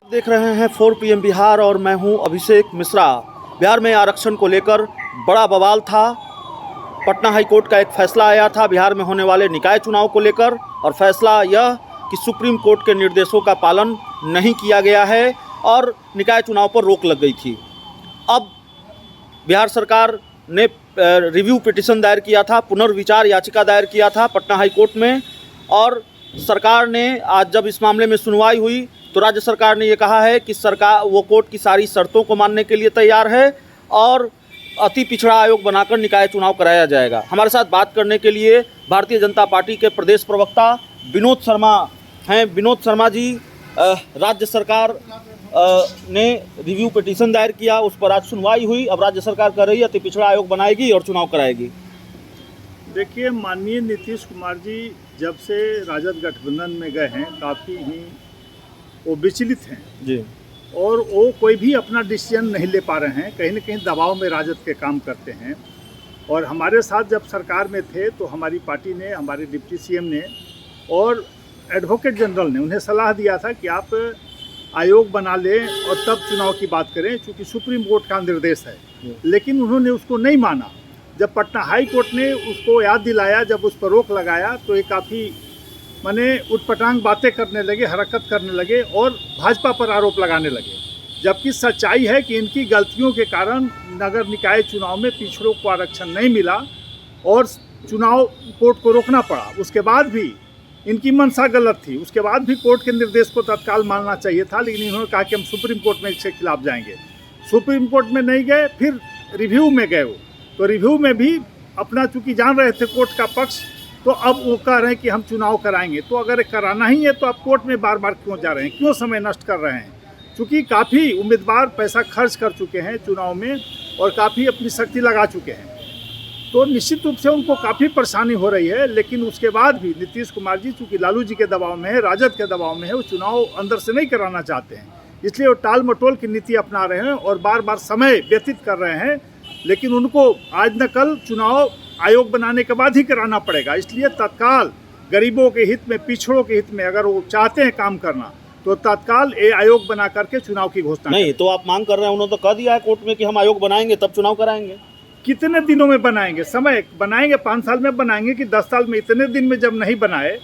देख रहे हैं 4 PM बिहार और मैं हूं अभिषेक मिश्रा। बिहार में आरक्षण को लेकर बड़ा बवाल था। पटना हाई कोर्ट का एक फैसला आया था बिहार में होने वाले निकाय चुनाव को लेकर, और फैसला यह कि सुप्रीम कोर्ट के निर्देशों का पालन नहीं किया गया है और निकाय चुनाव पर रोक लग गई थी। अब बिहार सरकार ने रिव्यू पिटीशन दायर किया था, पुनर्विचार याचिका दायर किया था पटना हाई कोर्ट में, और सरकार ने आज जब इस मामले में सुनवाई हुई तो राज्य सरकार ने ये कहा है कि सरकार वो कोर्ट की सारी शर्तों को मानने के लिए तैयार है और अति पिछड़ा आयोग बनाकर निकाय चुनाव कराया जाएगा। हमारे साथ बात करने के लिए भारतीय जनता पार्टी के प्रदेश प्रवक्ता विनोद शर्मा हैं। विनोद शर्मा जी, राज्य सरकार ने रिव्यू पिटीशन दायर किया, उस पर आज सुनवाई हुई। अब राज्य सरकार कह रही है अति पिछड़ा आयोग बनाएगी और चुनाव कराएगी। देखिए, माननीय नीतीश कुमार जी जब से राजद गठबंधन में गए हैं काफ़ी ही वो विचलित हैं जी, और वो कोई भी अपना डिसीजन नहीं ले पा रहे हैं। कहीं न कहीं दबाव में राजद के काम करते हैं। और हमारे साथ जब सरकार में थे तो हमारी पार्टी ने, हमारे डिप्टी सीएम ने और एडवोकेट जनरल ने उन्हें सलाह दिया था कि आप आयोग बना लें और तब चुनाव की बात करें, चूँकि सुप्रीम कोर्ट का निर्देश है। लेकिन उन्होंने उसको नहीं माना। जब पटना हाई कोर्ट ने उसको याद दिलाया, जब उस पर रोक लगाया, तो ये काफ़ी माने उटपटांग बातें करने लगे, हरकत करने लगे और भाजपा पर आरोप लगाने लगे। जबकि सच्चाई है कि इनकी गलतियों के कारण नगर निकाय चुनाव में पिछड़ों को आरक्षण नहीं मिला और चुनाव कोर्ट को रोकना पड़ा। उसके बाद भी इनकी मंशा गलत थी, उसके बाद भी कोर्ट के निर्देश को तत्काल मानना चाहिए था, लेकिन इन्होंने कहा कि हम सुप्रीम कोर्ट में इसके खिलाफ जाएंगे। सुप्रीम कोर्ट में नहीं गए, फिर रिव्यू में गए वो, तो रिव्यू में भी अपना चूँकि जान रहे थे कोर्ट का पक्ष, तो अब वो कह रहे हैं कि हम चुनाव कराएंगे। तो अगर कराना ही है तो आप कोर्ट में बार बार क्यों जा रहे हैं, क्यों समय नष्ट कर रहे हैं? चूँकि काफ़ी उम्मीदवार पैसा खर्च कर चुके हैं चुनाव में और काफ़ी अपनी शक्ति लगा चुके हैं, तो निश्चित रूप से उनको काफ़ी परेशानी हो रही है। लेकिन उसके बाद भी नीतीश कुमार जी चूँकि लालू जी के दबाव में है, राजद के दबाव में है, वो चुनाव अंदर से नहीं कराना चाहते हैं, इसलिए वो टाल मटोल की नीति अपना रहे हैं और बार बार समय व्यतीत कर रहे हैं। लेकिन उनको आज न कल चुनाव आयोग बनाने के बाद ही कराना पड़ेगा। इसलिए तत्काल गरीबों के हित में, पिछड़ों के हित में अगर वो चाहते हैं काम करना, तो तत्काल ये आयोग बना करके चुनाव की घोषणा नहीं तो आप मांग कर रहे हैं, उन्होंने तो कह दिया है कोर्ट में कि हम आयोग बनाएंगे तब चुनाव कराएंगे। कितने दिनों में बनाएंगे? समय बनाएंगे 5 साल में बनाएंगे कि 10 साल में? इतने दिन में जब नहीं बनाए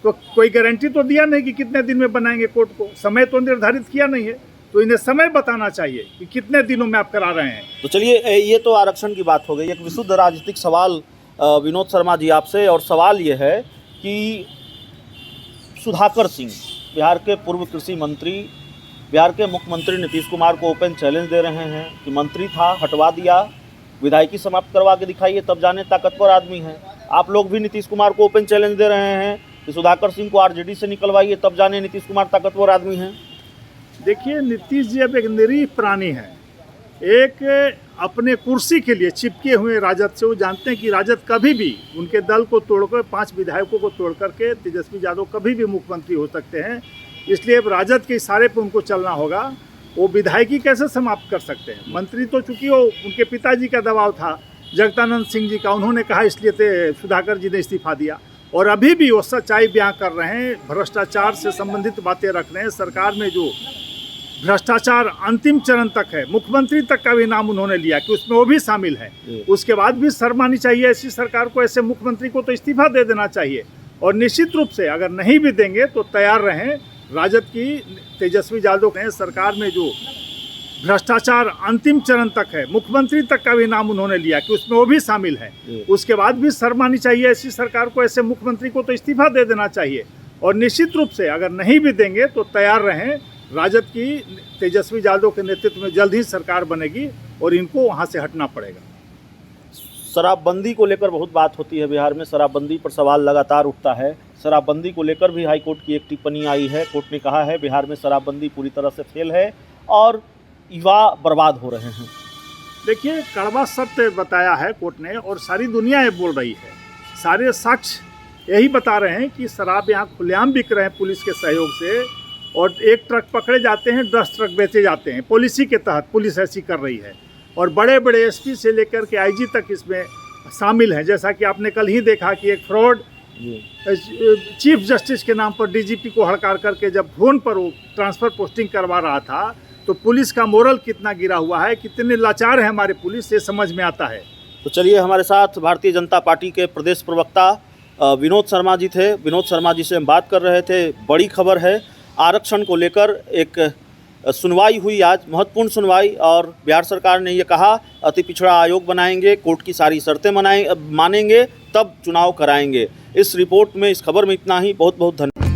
तो कोई गारंटी तो दिया नहीं कि कितने दिन में बनाएंगे। कोर्ट को समय तो निर्धारित किया नहीं है, तो इन्हें समय बताना चाहिए कि कितने दिनों में आप करा रहे हैं। तो चलिए, ये तो आरक्षण की बात हो गई। एक विशुद्ध राजनीतिक सवाल विनोद शर्मा जी आपसे, और सवाल ये है कि सुधाकर सिंह बिहार के पूर्व कृषि मंत्री, बिहार के मुख्यमंत्री नीतीश कुमार को ओपन चैलेंज दे रहे हैं कि मंत्री था, हटवा दिया, विधायकी समाप्त करवा के दिखाइए, तब जाने ताकतवर आदमी है। आप लोग भी नीतीश कुमार को ओपन चैलेंज दे रहे हैं कि सुधाकर सिंह को आरजेडी से निकलवाइए, तब जाने नीतीश कुमार ताकतवर आदमी हैं। देखिए, नीतीश जी अब एक निरीह प्राणी है, एक अपने कुर्सी के लिए चिपके हुए राजद से। वो जानते हैं कि राजद कभी भी उनके दल को तोड़कर, 5 विधायकों को तोड़ करके तेजस्वी यादव कभी भी मुख्यमंत्री हो सकते हैं। इसलिए अब राजद के इशारे पर उनको चलना होगा। वो विधायकी कैसे समाप्त कर सकते हैं? मंत्री तो चूँकि वो उनके पिताजी का दबाव था, जगदानंद सिंह जी का, उन्होंने कहा, इसलिए सुधाकर जी ने इस्तीफा दिया। और अभी भी वो सच्चाई बयां कर रहे हैं, भ्रष्टाचार से संबंधित बातें रख रहे हैं। सरकार में जो भ्रष्टाचार अंतिम चरण तक है, मुख्यमंत्री तक का भी नाम उन्होंने लिया कि उसमें वो भी शामिल है। उसके बाद भी शर्म आनी चाहिए ऐसी सरकार को। ऐसे मुख्यमंत्री को तो इस्तीफा दे देना चाहिए। और निश्चित रूप से अगर नहीं भी देंगे तो तैयार रहें। राजद की तेजस्वी यादव के सरकार में जो भ्रष्टाचार अंतिम चरण तक है, मुख्यमंत्री तक का भी नाम उन्होंने लिया कि उसमें वो भी शामिल है। उसके बाद भी शर्म आनी चाहिए ऐसी सरकार को। ऐसे मुख्यमंत्री को तो इस्तीफा दे देना चाहिए। और निश्चित रूप से अगर नहीं भी देंगे तो तैयार रहें। राजद की तेजस्वी यादव के नेतृत्व में जल्द ही सरकार बनेगी और इनको वहाँ से हटना पड़ेगा। शराबबंदी को लेकर बहुत बात होती है बिहार में, शराबबंदी पर सवाल लगातार उठता है। शराबबंदी को लेकर भी हाई कोर्ट की एक टिप्पणी आई है। कोर्ट ने कहा है बिहार में शराबबंदी पूरी तरह से फेल है और युवा बर्बाद हो रहे हैं। देखिए, कड़वा सत्य बताया है कोर्ट ने और सारी दुनिया ये बोल रही है। सारे साक्ष्य यही बता रहे हैं कि शराब यहाँ खुलेआम बिक रहे हैं पुलिस के सहयोग से, और एक ट्रक पकड़े जाते हैं, 10 ट्रक बेचे जाते हैं। पॉलिसी के तहत पुलिस ऐसी कर रही है और बड़े बड़े एसपी से लेकर के आईजी तक इसमें शामिल हैं। जैसा कि आपने कल ही देखा कि एक फ्रॉड चीफ जस्टिस के नाम पर डीजीपी को हड़काड़ करके जब फोन पर वो ट्रांसफ़र पोस्टिंग करवा रहा था, तो पुलिस का मोरल कितना गिरा हुआ है, कितने लाचार है हमारे पुलिस, ये समझ में आता है। तो चलिए, हमारे साथ भारतीय जनता पार्टी के प्रदेश प्रवक्ता विनोद शर्मा जी थे। विनोद शर्मा जी से हम बात कर रहे थे। बड़ी खबर है, आरक्षण को लेकर एक सुनवाई हुई आज, महत्वपूर्ण सुनवाई, और बिहार सरकार ने ये कहा अति पिछड़ा आयोग बनाएंगे, कोर्ट की सारी शर्तें मानेंगे, तब चुनाव कराएंगे। इस रिपोर्ट में, इस खबर में इतना ही। बहुत बहुत धन्यवाद।